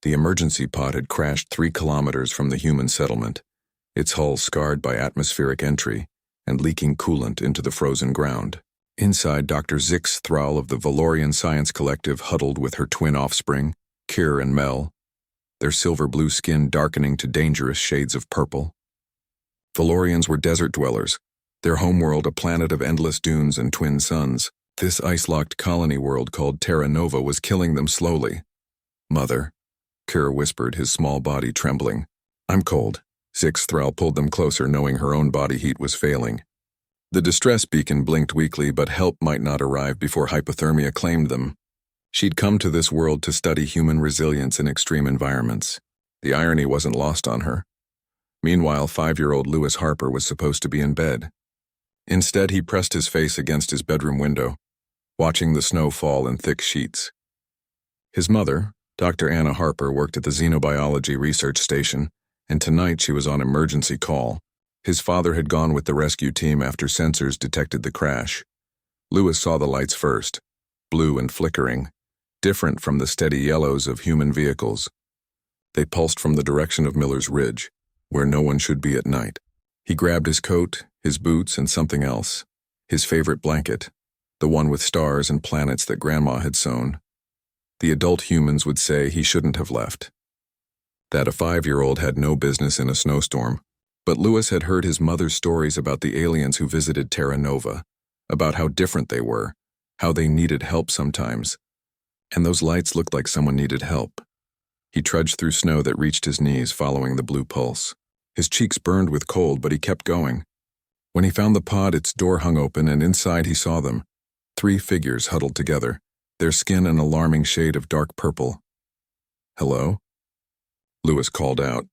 The emergency pod had crashed 3 kilometers from the human settlement, its hull scarred by atmospheric entry and leaking coolant into the frozen ground. Inside, Dr. Zix Thrall of the Valorian Science Collective huddled with her twin offspring, Kir and Mel, their silver-blue skin darkening to dangerous shades of purple. Valorians were desert dwellers, their homeworld a planet of endless dunes and twin suns. This ice-locked colony world called Terra Nova was killing them slowly. "Mother," Kir whispered, his small body trembling. "I'm cold." Zix Thrall pulled them closer, knowing her own body heat was failing. The distress beacon blinked weakly, but help might not arrive before hypothermia claimed them. She'd come to this world to study human resilience in extreme environments. The irony wasn't lost on her. Meanwhile, 5-year-old Lewis Harper was supposed to be in bed. Instead, he pressed his face against his bedroom window, watching the snow fall in thick sheets. His mother, Dr. Anna Harper, worked at the Xenobiology Research Station, and tonight she was on emergency call. His father had gone with the rescue team after sensors detected the crash. Lewis saw the lights first, blue and flickering, different from the steady yellows of human vehicles. They pulsed from the direction of Miller's Ridge, where no one should be at night. He grabbed his coat, his boots, and something else, his favorite blanket, the one with stars and planets that Grandma had sewn. The adult humans would say he shouldn't have left, that a 5-year-old had no business in a snowstorm. But Lewis had heard his mother's stories about the aliens who visited Terra Nova, about how different they were, how they needed help sometimes. And those lights looked like someone needed help. He trudged through snow that reached his knees, following the blue pulse. His cheeks burned with cold, but he kept going. When he found the pod, its door hung open, and inside he saw them. 3 figures huddled together, their skin an alarming shade of dark purple. "Hello?" Lewis called out.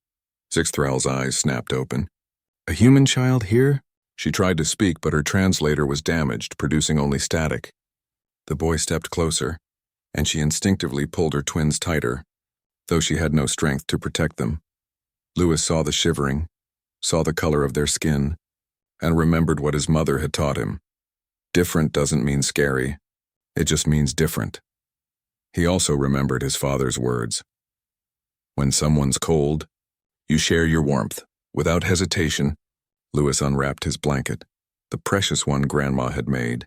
Zix Thrall's eyes snapped open. "A human child here?" She tried to speak, but her translator was damaged, producing only static. The boy stepped closer, and she instinctively pulled her twins tighter, though she had no strength to protect them. Lewis saw the shivering, saw the color of their skin, and remembered what his mother had taught him. Different doesn't mean scary. It just means different. He also remembered his father's words. "When someone's cold, you share your warmth, without hesitation." Lewis unwrapped his blanket, the precious one Grandma had made,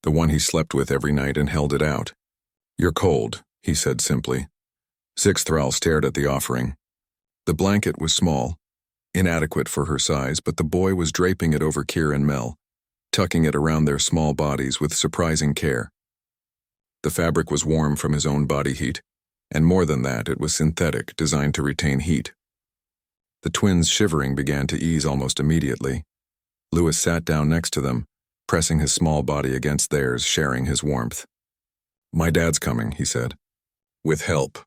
the one he slept with every night, and held it out. "You're cold," he said simply. Zix Thrall stared at the offering. The blanket was small, inadequate for her size, but the boy was draping it over Kir and Mel, tucking it around their small bodies with surprising care. The fabric was warm from his own body heat, and more than that, it was synthetic, designed to retain heat. The twins' shivering began to ease almost immediately. Lewis sat down next to them, pressing his small body against theirs, sharing his warmth. "My dad's coming," he said. "With help.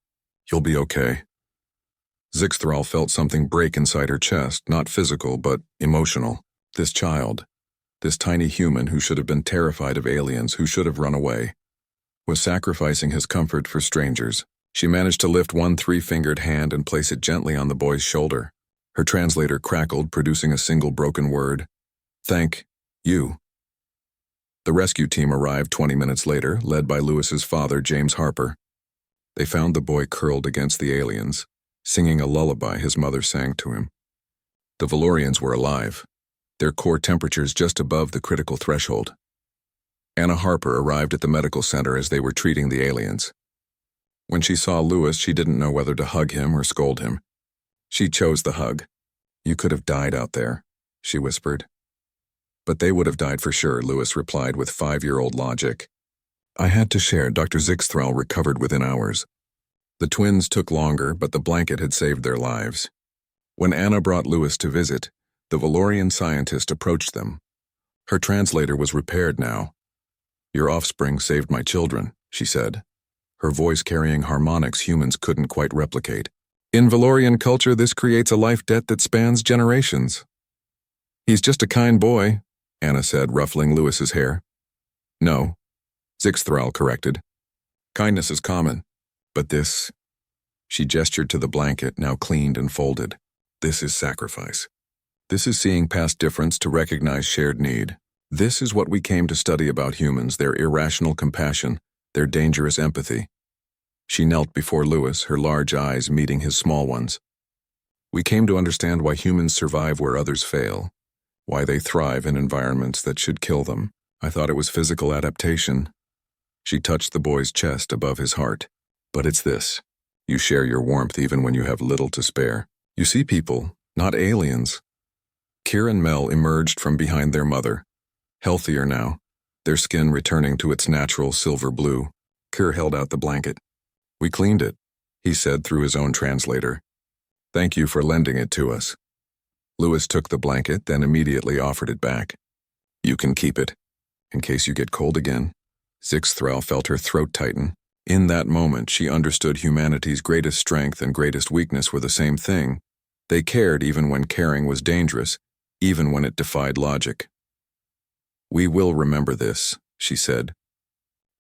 You'll be okay." Zix Thrall felt something break inside her chest, not physical, but emotional. This child, this tiny human who should have been terrified of aliens, who should have run away, was sacrificing his comfort for strangers. She managed to lift one 3-fingered hand and place it gently on the boy's shoulder. Her translator crackled, producing a single broken word. "Thank you." The rescue team arrived 20 minutes later, led by Lewis's father, James Harper. They found the boy curled against the aliens, singing a lullaby his mother sang to him. The Valorians were alive, their core temperatures just above the critical threshold. Anna Harper arrived at the medical center as they were treating the aliens. When she saw Lewis, she didn't know whether to hug him or scold him. She chose the hug. "You could have died out there," she whispered. "But they would have died for sure," Lewis replied with 5-year-old logic. "I had to share." Dr. Zix Thrall recovered within hours. The twins took longer, but the blanket had saved their lives. When Anna brought Lewis to visit, the Valorian scientist approached them. Her translator was repaired now. "Your offspring saved my children," she said, her voice carrying harmonics humans couldn't quite replicate. "In Valorian culture, this creates a life debt that spans generations." "He's just a kind boy," Anna said, ruffling Lewis's hair. "No," Zix Thrall corrected. "Kindness is common, but this..." She gestured to the blanket, now cleaned and folded. "This is sacrifice. This is seeing past difference to recognize shared need. This is what we came to study about humans, their irrational compassion, their dangerous empathy." She knelt before Lewis, her large eyes meeting his small ones. We came to understand why humans survive where others fail, why they thrive in environments that should kill them. I thought it was physical adaptation. She touched the boy's chest above his heart. But it's this. You share your warmth even when you have little to spare. You see people, not aliens. Kir and Mel emerged from behind their mother, healthier now, their skin returning to its natural silver blue. Kir held out the blanket. We cleaned it, he said through his own translator. Thank you for lending it to us. Lewis took the blanket, then immediately offered it back. You can keep it, in case you get cold again. Zixthral felt her throat tighten. In that moment, she understood humanity's greatest strength and greatest weakness were the same thing. They cared even when caring was dangerous, even when it defied logic. We will remember this, she said.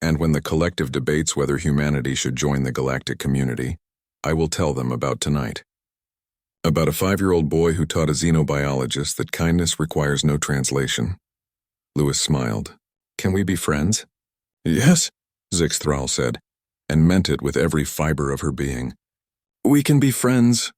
And when the collective debates whether humanity should join the galactic community, I will tell them about tonight. About a 5-year-old boy who taught a xenobiologist that kindness requires no translation. Lewis smiled. Can we be friends? Yes, Zixthral said, and meant it with every fiber of her being. We can be friends,